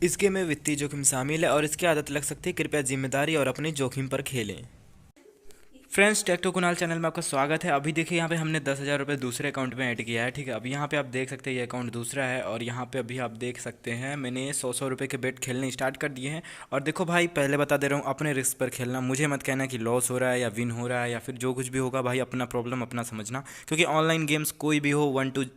इस गेम में वित्तीय जोखिम शामिल है और इसकी आदत लग सकती है। कृपया जिम्मेदारी और अपनी जोखिम पर खेलें। Friends, tech to Kunal channel में आपका स्वागत है। अभी देखिए यहाँ पे हमने 10,000 रुपये दूसरे अकाउंट में ऐड किया है। ठीक है, अब यहाँ पे आप देख सकते हैं ये अकाउंट दूसरा है और यहाँ पे अभी आप देख सकते हैं मैंने 100 रुपये के बेट खेलने स्टार्ट कर दिए हैं। और देखो भाई, पहले बता दे रहा हूँ, अपने रिस्क पर खेलना। मुझे मत कहना कि लॉस हो रहा है या विन हो रहा है या फिर जो कुछ भी होगा भाई, अपना प्रॉब्लम अपना समझना। क्योंकि ऑनलाइन गेम्स कोई भी हो,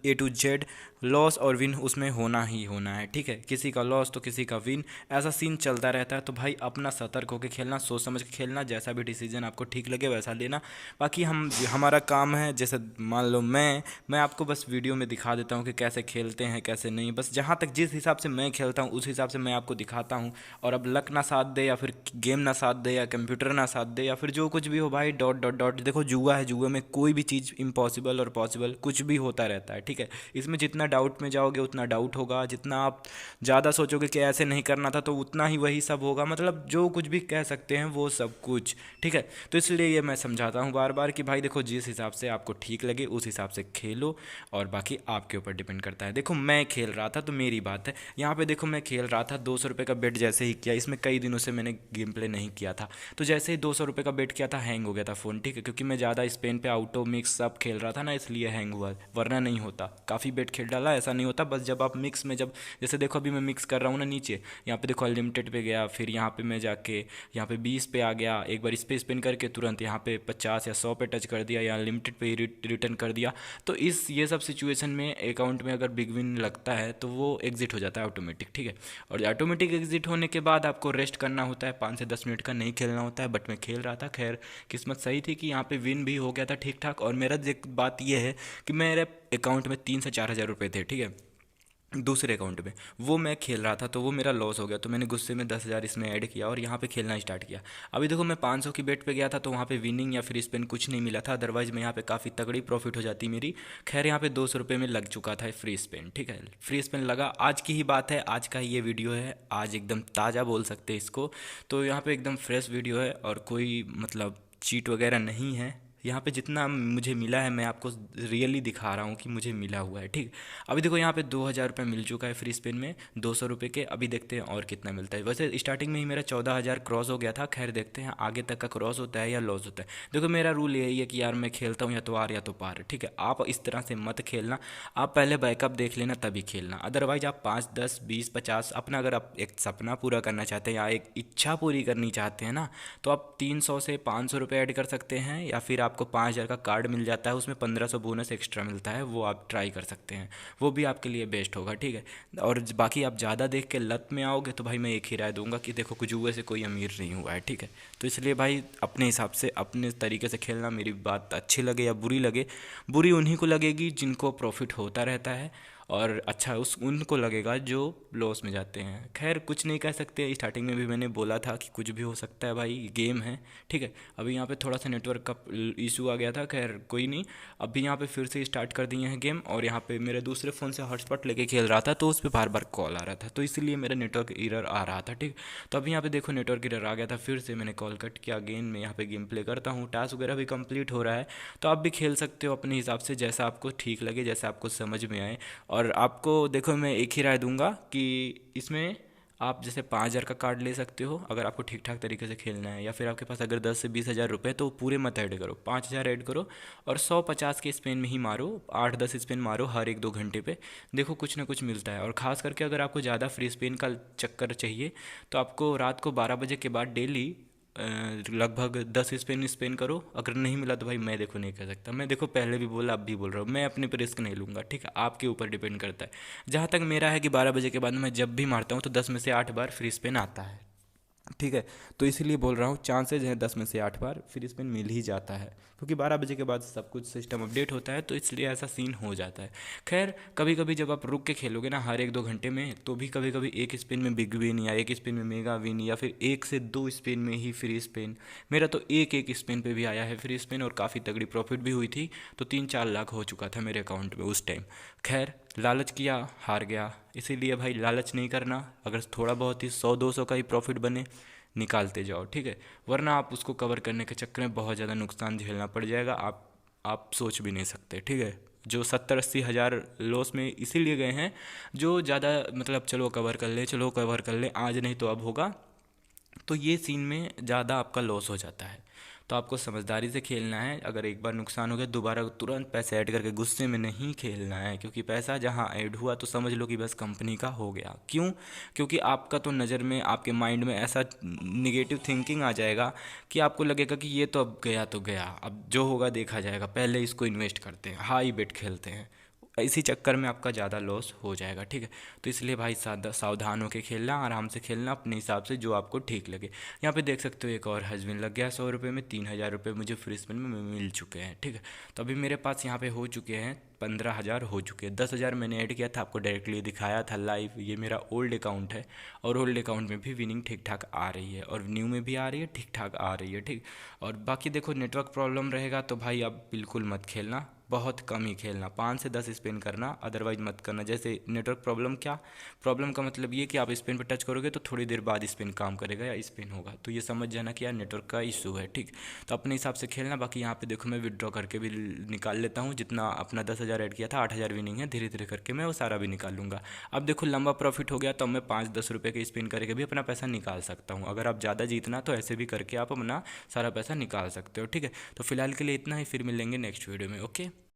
A to Z लॉस और विन उसमें होना ही होना है। ठीक है, किसी का लॉस तो किसी का विन, ऐसा सीन चलता रहता है। तो भाई अपना सतर्क होकर खेलना, सोच समझ के खेलना, जैसा भी डिसीजन आपको ठीक लगे वैसा लेना। बाकी हमारा काम है, जैसे मान लो मैं आपको बस वीडियो में दिखा देता हूँ कि कैसे खेलते हैं कैसे नहीं। बस जहाँ तक जिस हिसाब से मैं खेलता हूँ उस हिसाब से मैं आपको दिखाता हूँ। और अब लक ना साथ दे या फिर गेम ना साथ दे या कंप्यूटर ना साथ दे या फिर जो कुछ भी हो भाई, डॉट डॉट डॉट। देखो, जुआ है, जुए में कोई भी चीज़ इम्पॉसिबल और पॉसिबल कुछ भी होता रहता है। ठीक है, इसमें जितना डाउट में जाओगे उतना डाउट होगा, जितना आप ज़्यादा सोचोगे कि ऐसे नहीं करना था तो उतना ही वही सब होगा। मतलब जो कुछ भी कह सकते हैं वो सब कुछ। ठीक है, तो इसलिए ये मैं समझाता हूँ बार बार कि भाई देखो, जिस हिसाब से आपको ठीक लगे उस हिसाब से खेलो और बाकी आपके ऊपर डिपेंड करता है। देखो, मैं खेल रहा था तो मेरी बात है। यहाँ पे देखो, मैं खेल रहा था 200 रुपये का बेट जैसे ही किया, इसमें कई दिनों से मैंने गेम प्ले नहीं किया था। तो जैसे ही 200 रुपये का बेट किया था हैंग हो गया था फ़ोन। ठीक है, क्योंकि मैं ज़्यादा स्पेन पे आउटो मिक्स सब खेल रहा था ना, इसलिए हैंग हुआ, वरना नहीं होता। काफ़ी बेट खेल डाला, ऐसा नहीं होता। बस जब आप मिक्स में जब जैसे देखो अभी मैं मिक्स कर रहा हूँ ना, नीचे यहाँ पे देखो अनलिमिटेड पे गया, फिर यहाँ पे मैं जाके यहाँ पे 20 पे आ गया, एक बार इस पे स्पिन करके तुरंत यहाँ पे 50 या 100 पे टच कर दिया या लिमिटेड पे ही रिटर्न कर दिया। तो ये सब सिचुएशन में अकाउंट में अगर बिग विन लगता है तो वो एग्जिट हो जाता है ऑटोमेटिक। ठीक है, और ऑटोमेटिक एग्जिट होने के बाद आपको रेस्ट करना होता है, 5 से 10 मिनट का नहीं खेलना होता है। बट मैं खेल रहा था, खैर किस्मत सही थी कि यहाँ पे विन भी हो गया था ठीक ठाक। और मेरा बात यह है कि मेरे अकाउंट में 3 से 4 हज़ार रुपये थे। ठीक है, दूसरे अकाउंट में वो मैं खेल रहा था तो वो मेरा लॉस हो गया, तो मैंने गुस्से में 10,000 इसमें ऐड किया और यहाँ पे खेलना स्टार्ट किया। अभी देखो, मैं 500 की बेट पे गया था तो वहाँ पे विनिंग या फिर स्पिन कुछ नहीं मिला था, अदरवाइज मैं यहाँ पे काफ़ी तगड़ी प्रॉफिट हो जाती मेरी। खैर यहाँ पे 200 रुपये में लग चुका था फ्री स्पिन। ठीक है, फ्री स्पिन लगा, आज की ही बात है, आज का ही ये वीडियो है, आज एकदम ताज़ा बोल सकते हैं इसको। तो यहाँ पे एकदम फ्रेश वीडियो है और कोई मतलब चीट वगैरह नहीं है। यहाँ पे जितना मुझे मिला है मैं आपको रियली दिखा रहा हूँ कि मुझे मिला हुआ है। ठीक, अभी देखो यहाँ पे 2,000 रुपये मिल चुका है फ्री स्पिन में, 200 रुपये के। अभी देखते हैं और कितना मिलता है। वैसे स्टार्टिंग में ही मेरा 14,000 क्रॉस हो गया था। खैर देखते हैं आगे तक का क्रॉस होता है या लॉस होता है। देखो, मेरा रूल यही है कि यार मैं खेलता हूँ या तो आर या तो पार। ठीक है, आप इस तरह से मत खेलना, आप पहले बैकअप देख लेना तभी खेलना। अदरवाइज आप 5, 10, 20, 50 अपना अगर आप एक सपना पूरा करना चाहते हैं या एक इच्छा पूरी करनी चाहते हैं ना, तो आप 300 से 500 रुपये ऐड कर सकते हैं या फिर आपको 5,000 का कार्ड मिल जाता है, उसमें 1,500 बोनस एक्स्ट्रा मिलता है, वो आप ट्राई कर सकते हैं, वो भी आपके लिए बेस्ट होगा। ठीक है, और बाकी आप ज़्यादा देख के लत में आओगे तो भाई मैं एक ही राय दूंगा कि देखो, कुछ जुए से कोई अमीर नहीं हुआ है। ठीक है, तो इसलिए भाई अपने हिसाब से अपने तरीके से खेलना। मेरी बात अच्छी लगे या बुरी लगे, बुरी उन्हीं को लगेगी जिनको प्रॉफिट होता रहता है और अच्छा उस उनको लगेगा जो लॉस में जाते हैं। खैर कुछ नहीं कह सकते, स्टार्टिंग में भी मैंने बोला था कि कुछ भी हो सकता है भाई, गेम है। ठीक है, अभी यहाँ पे थोड़ा सा नेटवर्क का इशू आ गया था, खैर कोई नहीं। अभी यहाँ पे फिर से स्टार्ट कर दिए हैं गेम और यहाँ पे मेरे दूसरे फ़ोन से हॉटस्पॉट लेके खेल रहा था तो उस पर बार बार कॉल आ रहा था, तो इसलिए मेरा नेटवर्क एरर आ रहा था। ठीक, तो अभी यहाँ पे देखो नेटवर्क एरर आ गया था, फिर से मैंने कॉल कट किया। अगेन मैं यहाँ पे गेम प्ले करता हूँ, टास्क वगैरह भी कंप्लीट हो रहा है। तो आप भी खेल सकते हो अपने हिसाब से, जैसा आपको ठीक लगे, जैसा आपको समझ में आए। और आपको देखो, मैं एक ही राय दूंगा कि इसमें आप जैसे 5,000 का कार्ड ले सकते हो अगर आपको ठीक ठाक तरीके से खेलना है, या फिर आपके पास अगर 10 से 20 हज़ार रुपये तो पूरे मत ऐड करो, 5,000 ऐड करो और 150 के स्पेन में ही मारो, 8-10 स्पेन मारो हर 1-2 घंटे पे। देखो कुछ ना कुछ मिलता है। और ख़ास करके अगर आपको ज़्यादा फ्री स्पेन का चक्कर चाहिए तो आपको रात को 12 बजे के बाद डेली लगभग 10 स्पेन स्पेन करो। अगर नहीं मिला तो भाई मैं देखो नहीं कर सकता, मैं देखो पहले भी बोला अब भी बोल रहा हूँ, मैं अपने पर रिस्क नहीं लूँगा। ठीक है, आपके ऊपर डिपेंड करता है। जहाँ तक मेरा है कि 12 बजे के बाद मैं जब भी मारता हूँ तो 10 में से 8 बार फ्री स्पिन आता है। ठीक है, तो इसीलिए बोल रहा हूँ, चांसेज हैं 10 में से 8 बार फ्री स्पिन मिल ही जाता है, क्योंकि 12 बजे के बाद सब कुछ सिस्टम अपडेट होता है, तो इसलिए ऐसा सीन हो जाता है। खैर कभी कभी जब आप रुक के खेलोगे ना हर 1-2 घंटे में, तो भी कभी कभी एक स्पिन में बिग विन या एक स्पिन में मेगा विन या फिर 1 से 2 स्पिन में ही फ्री स्पिन, मेरा तो एक एक स्पिन पे भी आया है फ्री स्पिन और काफ़ी तगड़ी प्रॉफिट भी हुई थी। तो 3-4 लाख हो चुका था मेरे अकाउंट में उस टाइम। खैर लालच किया, हार गया। इसीलिए भाई लालच नहीं करना, अगर थोड़ा बहुत ही 100-200 का ही प्रॉफिट बने निकालते जाओ। ठीक है, वरना आप उसको कवर करने के चक्कर में बहुत ज़्यादा नुकसान झेलना पड़ जाएगा, आप सोच भी नहीं सकते। ठीक है, जो 70-80 हज़ार लॉस में इसीलिए गए हैं जो ज़्यादा मतलब चलो कवर कर ले आज नहीं तो अब होगा, तो ये सीन में ज़्यादा आपका लॉस हो जाता है। तो आपको समझदारी से खेलना है। अगर एक बार नुकसान हो गया दोबारा तुरंत पैसे ऐड करके गुस्से में नहीं खेलना है, क्योंकि पैसा जहाँ ऐड हुआ तो समझ लो कि बस कंपनी का हो गया। क्यों? क्योंकि आपका तो नज़र में, आपके माइंड में ऐसा निगेटिव थिंकिंग आ जाएगा कि आपको लगेगा कि ये तो अब गया तो गया, अब जो होगा देखा जाएगा, पहले इसको इन्वेस्ट करते हैं, हाई बेट खेलते हैं। इसी चक्कर में आपका ज़्यादा लॉस हो जाएगा। ठीक है, तो इसलिए भाई सावधान होकर खेलना, आराम से खेलना अपने हिसाब से जो आपको ठीक लगे। यहाँ पे देख सकते हो एक और हस्बैंड लग गया 100 रुपये में, 3000 रुपये मुझे फ्री स्पिन में मिल चुके हैं। ठीक है, तो अभी मेरे पास यहाँ पे हो चुके हैं 15,000 हो चुके हैं। 10,000 मैंने ऐड किया था, आपको डायरेक्टली दिखाया था लाइव। ये मेरा ओल्ड अकाउंट है और ओल्ड अकाउंट में भी विनिंग ठीक ठाक आ रही है और न्यू में भी आ रही है, ठीक ठाक आ रही है। ठीक, और बाकी देखो नेटवर्क प्रॉब्लम रहेगा तो भाई अब बिल्कुल मत खेलना, बहुत कम ही खेलना, 5 से 10 स्पिन करना, अदरवाइज मत करना। जैसे नेटवर्क प्रॉब्लम, क्या प्रॉब्लम का मतलब ये कि आप स्पिन पर टच करोगे तो थोड़ी देर बाद स्पिन काम करेगा या स्पिन होगा, तो ये समझ जाना कि यार नेटवर्क का इशू है। ठीक, तो अपने हिसाब से खेलना। बाकी यहाँ पे देखो मैं विड्रॉ करके भी निकाल लेता हूँ, जितना अपना 10,000 ऐड किया था 8,000 विनिंग है, धीरे धीरे करके मैं वो सारा भी निकाल लूँगा। अब देखो लंबा प्रॉफिट हो गया तो मैं 5-10 रुपये के स्पिन करके भी अपना पैसा निकाल सकता हूँ। अगर आप ज़्यादा जीतना तो ऐसे भी करके आप अपना सारा पैसा निकाल सकते हो। ठीक है, तो फिलहाल के लिए इतना ही, फिर मिलेंगे नेक्स्ट वीडियो में। ओके।